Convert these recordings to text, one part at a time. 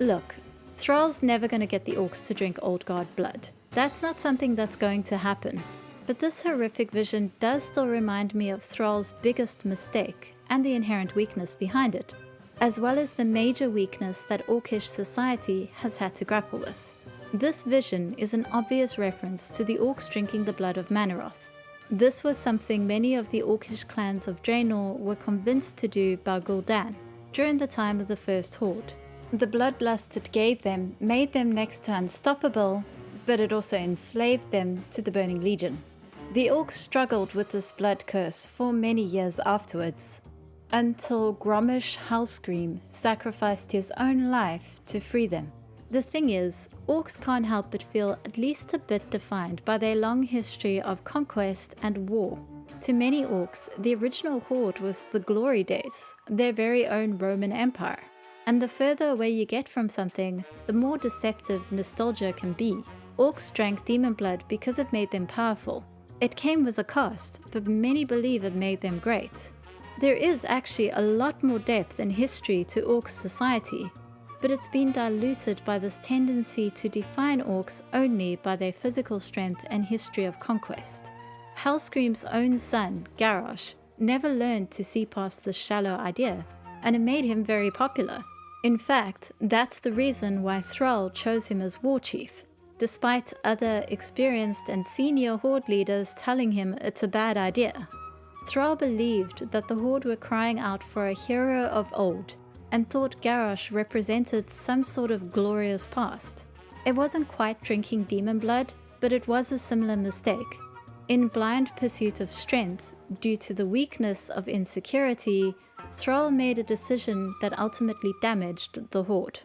Look, Thrall's never going to get the Orcs to drink Old Guard blood. That's not something that's going to happen. But this horrific vision does still remind me of Thrall's biggest mistake and the inherent weakness behind it, as well as the major weakness that Orcish society has had to grapple with. This vision is an obvious reference to the Orcs drinking the blood of Manoroth. This was something many of the Orcish clans of Draenor were convinced to do by Gul'dan during the time of the First Horde. The bloodlust it gave them made them next to unstoppable, but it also enslaved them to the Burning Legion. The Orcs struggled with this blood curse for many years afterwards, until Gromish Hellscream sacrificed his own life to free them. The thing is, Orcs can't help but feel at least a bit defined by their long history of conquest and war. To many Orcs, the original Horde was the glory days, their very own Roman Empire. And the further away you get from something, the more deceptive nostalgia can be. Orcs drank demon blood because it made them powerful. It came with a cost, but many believe it made them great. There is actually a lot more depth and history to Orc society, but it's been diluted by this tendency to define Orcs only by their physical strength and history of conquest. Hellscream's own son, Garrosh, never learned to see past this shallow idea, and it made him very popular. In fact, that's the reason why Thrall chose him as war chief, despite other experienced and senior Horde leaders telling him it's a bad idea. Thrall believed that the Horde were crying out for a hero of old, and thought Garrosh represented some sort of glorious past. It wasn't quite drinking demon blood, but it was a similar mistake. In blind pursuit of strength, due to the weakness of insecurity, Thrall made a decision that ultimately damaged the Horde.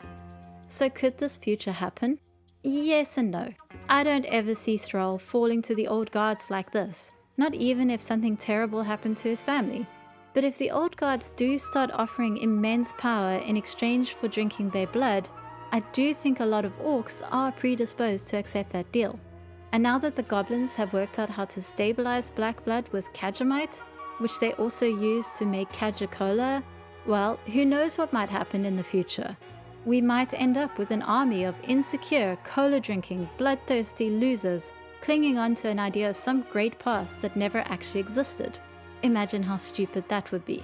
So could this future happen? Yes and no. I don't ever see Thrall falling to the old guards like this, not even if something terrible happened to his family. But if the old guards do start offering immense power in exchange for drinking their blood, I do think a lot of Orcs are predisposed to accept that deal. And now that the goblins have worked out how to stabilize black blood with Khajiit, which they also use to make Khaji-Cola, well, who knows what might happen in the future. We might end up with an army of insecure, cola-drinking, bloodthirsty losers clinging onto an idea of some great past that never actually existed. Imagine how stupid that would be.